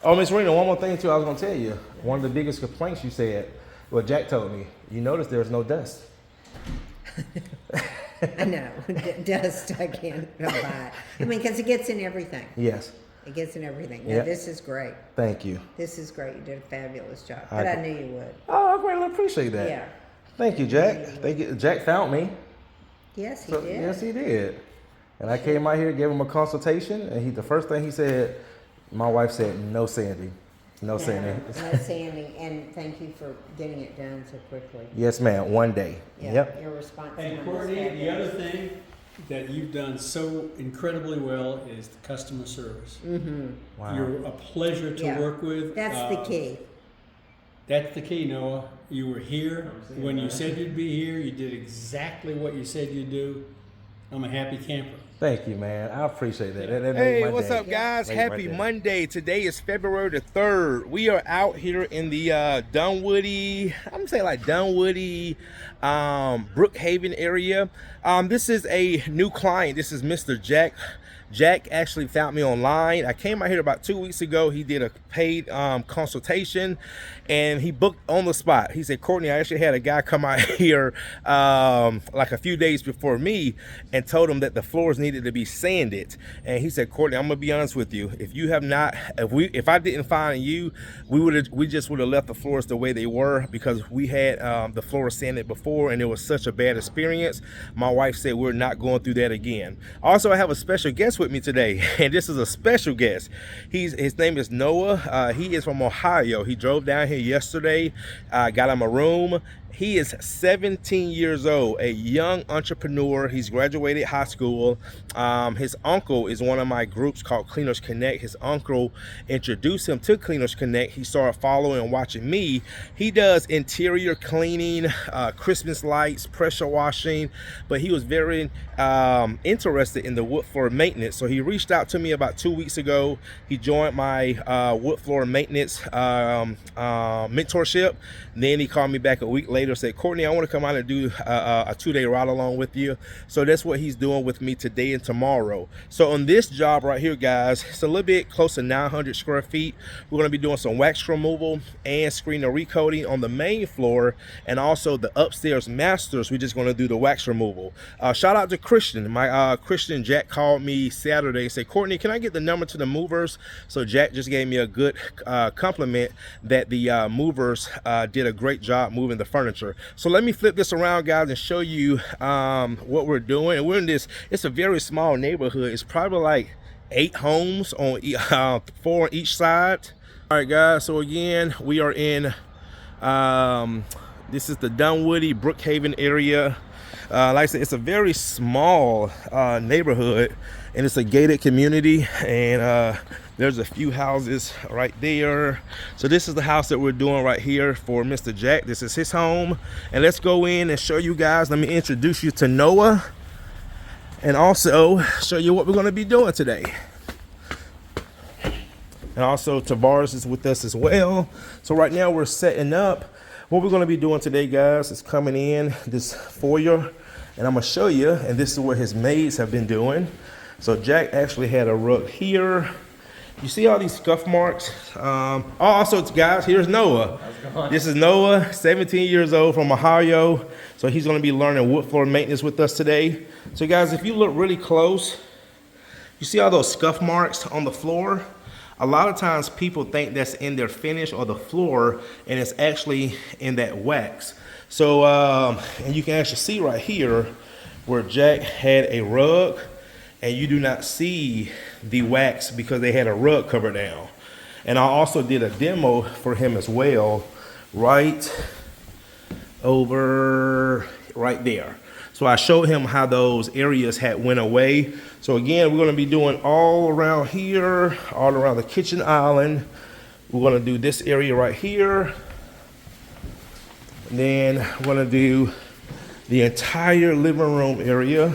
Oh, Miss Rena, one more thing too. I was gonna tell you. One of the biggest complaints you said, well, Jack told me. You noticed there's no dust. I know, dust, I can't buy it. I mean, because it gets in everything. Yes. It gets in everything. No, Yep. this is great. Thank you. This is great. You did a fabulous job. But I knew you would. Oh, I greatly appreciate that. Yeah. Thank you, Jack. Thank you. Jack found me. Yes, he So, did. yes, he did. And I came out here, gave him a consultation, and the first thing he said, my wife said, no sanding. No sanding. No sanding. And thank you for getting it done so quickly. Yes, ma'am. One day. Yeah, Yep. your response. And Courtney, the other thing that you've done so incredibly well is the customer service. Mm-hmm. Wow. You're a pleasure to Yeah. work with. That's the key. That's the key, Noah. You were here when you said you'd be here. You did exactly what you said you'd do. I'm a happy camper. Thank you, man. I appreciate that. That made Hey, my what's day. up, guys? Made my Happy day. Monday. Today is February the 3rd. We are out here in the Dunwoody, I'm gonna say like Dunwoody, Brookhaven area. This is a new client. This is Mr. Jack. Jack actually found me online. I came out here about 2 weeks ago. He did a paid consultation and he booked on the spot. He said, Courtney, I actually had a guy come out here like a few days before me and told him that the floors needed to be sanded. And he said, Courtney, I'm gonna be honest with you. If you have not, if I didn't find you, we just would have left the floors the way they were because we had the floor sanded before and it was such a bad experience. My wife said we're not going through that again. Also, I have a special guest with me today, and this is a special guest. His name is Noah. He is from Ohio. He drove down here yesterday, got him a room. He is 17 years old, a young entrepreneur. He's graduated high school. His uncle is one of my groups called Cleaners Connect. His uncle introduced him to Cleaners Connect. He started following and watching me. He does interior cleaning, Christmas lights, pressure washing, but he was very interested in the wood floor maintenance. So he reached out to me about 2 weeks ago. He joined my wood floor maintenance mentorship. Then he called me back a week later, said, Courtney, I want to come out and do a 2-day ride along with you. So that's what he's doing with me today and tomorrow. So on this job right here, guys, it's a little bit close to 900 square feet. We're going to be doing some wax removal and screen and recoating on the main floor, and also the upstairs masters. We're just going to do the wax removal. Shout out to Christian. My Christian Jack called me Saturday and said, Courtney, can I get the number to the movers? So Jack just gave me a good compliment that the movers did a great job moving the furniture. So let me flip this around, guys, and show you what we're doing. And we're in this, it's a very small neighborhood. It's probably like 8 homes on 4 on each side. All right, guys, so again, we are in this is the Dunwoody Brookhaven area. Like I said, it's a very small neighborhood, and it's a gated community, and there's a few houses right there. So this is the house that we're doing right here for Mr. Jack. This is his home, and let's go in and show you guys. Let me introduce you to Noah and also show you what we're going to be doing today. And also Tavares is with us as well. So right now we're setting up. What we're going to be doing today, guys, is coming in this foyer, and I'm going to show you, and this is what his maids have been doing. So Jack actually had a rug here. You see all these scuff marks? Also, guys, here's Noah. This is Noah, 17 years old, from Ohio. So he's going to be learning wood floor maintenance with us today. So guys, if you look really close, you see all those scuff marks on the floor? A lot of times people think that's in their finish or the floor, and it's actually in that wax. So, and you can actually see right here where Jack had a rug, and you do not see the wax because they had a rug cover down. And I also did a demo for him as well, right over right there. So I showed him how those areas had went away. So again, we're gonna be doing all around here, all around the kitchen island. We're gonna do this area right here. And then we're gonna do the entire living room area.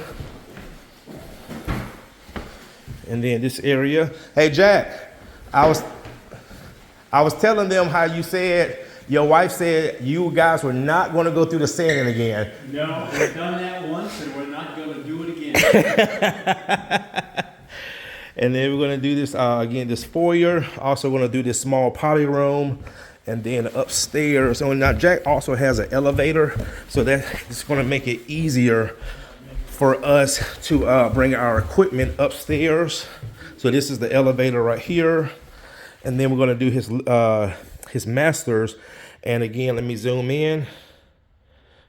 And then this area. Hey Jack, I was telling them how you said, your wife said you guys were not going to go through the sanding again. No, we've done that once and we're not going to do it again. And then we're gonna do this again, this foyer. Also gonna do this small potty room, and then upstairs. So now Jack also has an elevator, so that's gonna make it easier for us to bring our equipment upstairs. So this is the elevator right here, and then we're gonna do his masters. And again, let me zoom in.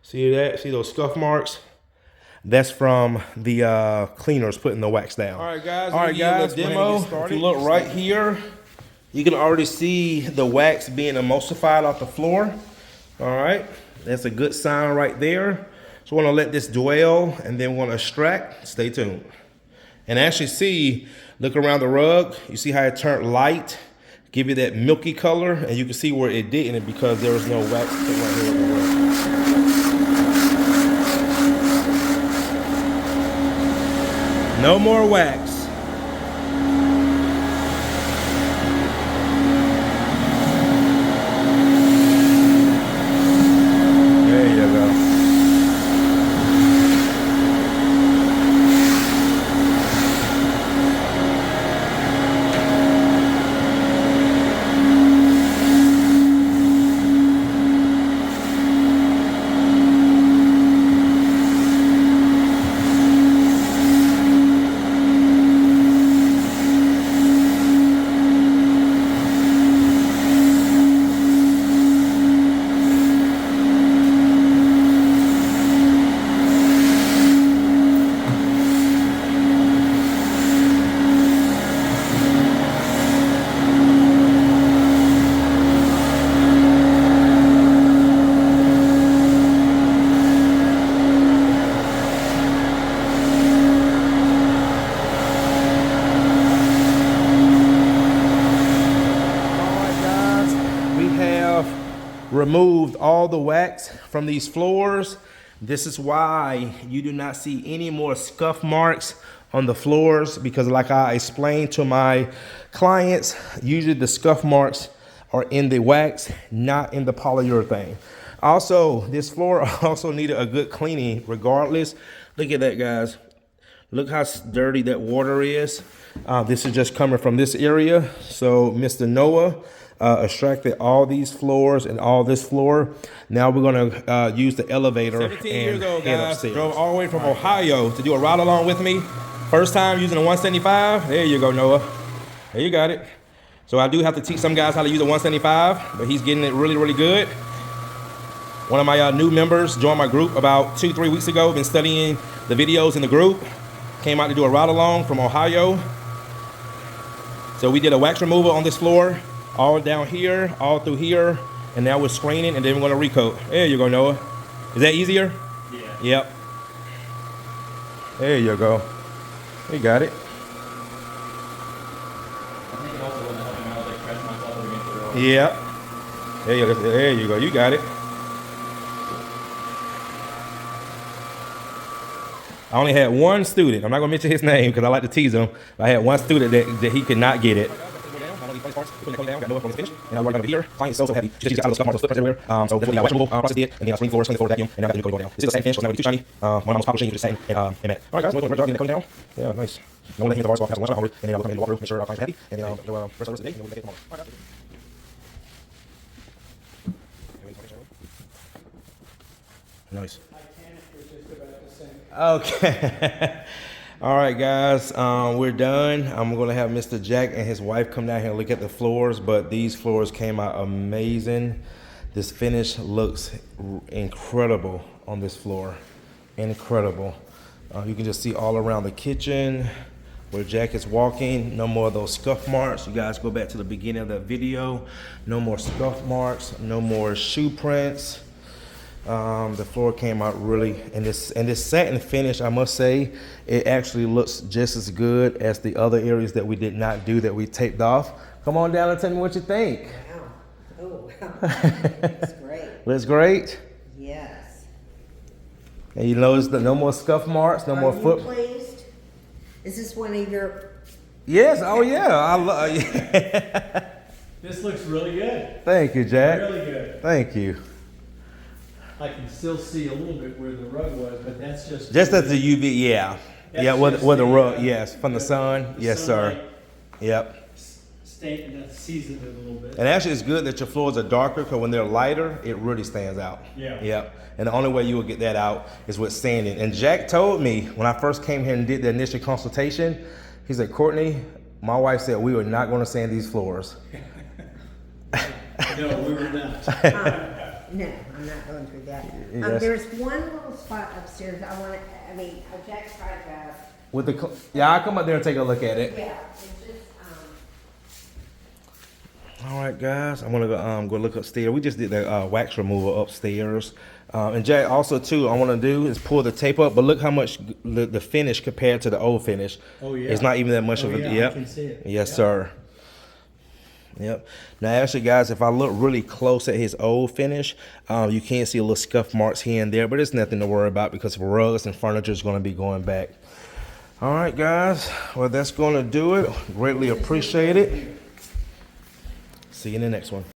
See that? See those scuff marks? That's from the cleaners putting the wax down. All right, guys. Demo. If you look right here, you can already see the wax being emulsified off the floor. All right, that's a good sign right there. So we're gonna let this dwell, and then we're gonna extract. Stay tuned. And actually see, look around the rug. You see how it turned light, give you that milky color, and you can see where it didn't because there was no wax right here on the rug. No more wax. There you go. Removed all the wax from these floors. This is why you do not see any more scuff marks on the floors, because like I explained to my clients, usually the scuff marks are in the wax, not in the polyurethane. Also, this floor also needed a good cleaning regardless. Look at that, guys. Look how dirty that water is. This is just coming from this area. So Mr. Noah extracted all these floors and all this floor. Now we're gonna use the elevator. 17 years old, guys. Drove all the way from Ohio to do a ride along with me. First time using a 175. There you go, Noah. There you got it. So I do have to teach some guys how to use a 175, but he's getting it really, really good. One of my new members joined my group about 2-3 weeks ago. Been studying the videos in the group. Came out to do a ride along from Ohio. So we did a wax removal on this floor, all down here, all through here, and now we're screening, and then we're gonna recoat. There you go, Noah. Is that easier? Yeah. Yep. There you go. You got it. I think it also wasn't helping out, like pressing myself against the wall. Yep. There you go. You got it. I only had one student. I'm not gonna mention his name because I like to tease him. I had one student that he could not get it. And I worked over here. Client is so happy. She just got a little stuff everywhere. So that's what the wax removal process did. And then I clean floors, vacuum, and now I got the go down. This is the same finish, so it's not really too shiny. One of my most popular shades is the same and matte. All right, guys, we're going to coating down. Yeah, nice. No one let him the bars off, have one shot hungry, and then I'll come in and walk through, make sure our client's happy, and then the rest of the day, and then we'll make it tomorrow. All right, guys. Nice. Okay. All right, guys, we're done. I'm gonna have Mr. Jack and his wife come down here and look at the floors, but these floors came out amazing. This finish looks incredible on this floor, incredible. You can just see all around the kitchen where Jack is walking. No more of those scuff marks. You guys go back to the beginning of that video. No more scuff marks, no more shoe prints. The floor came out really, and this satin finish, I must say, it actually looks just as good as the other areas that we did not do, that we taped off. Come on down and tell me what you think. Wow. Oh, wow. That's great. Looks great. Yes. And you notice that no more scuff marks, no more foot. Are you pleased? Is this one of your? Yes. Oh yeah. I love. Yeah. This looks really good. Thank you, Jack. Really good. Thank you. I can still see a little bit where the rug was, but that's just Just as the UV, yeah. Yeah, with the rug, yes, from the sun, yes, sir. sunlight Yep. Seasoned it a little bit. And actually, it's good that your floors are darker because when they're lighter, it really stands out. Yeah. Yep. And the only way you will get that out is with sanding. And Jack told me when I first came here and did the initial consultation, he said, Courtney, my wife said we were not going to sand these floors. No, we were not. No, I'm not going through that. Yes. There's one little spot upstairs Jack tried to, With the yeah, I'll come up there and take a look at it. yeah, it's just, All right, guys, I'm gonna go look upstairs. We just did the wax removal upstairs, and Jack also too. I want to do is pull the tape up, but look how much the finish compared to the old finish. Oh, yeah. It's not even that much Oh, of a. yeah, I Yep. can see it. Yes, Yep. sir. Yep. Now, actually, guys, if I look really close at his old finish, you can see a little scuff marks here and there, but it's nothing to worry about because rugs and furniture is going to be going back. All right, guys. Well, that's going to do it. Greatly appreciate it. See you in the next one.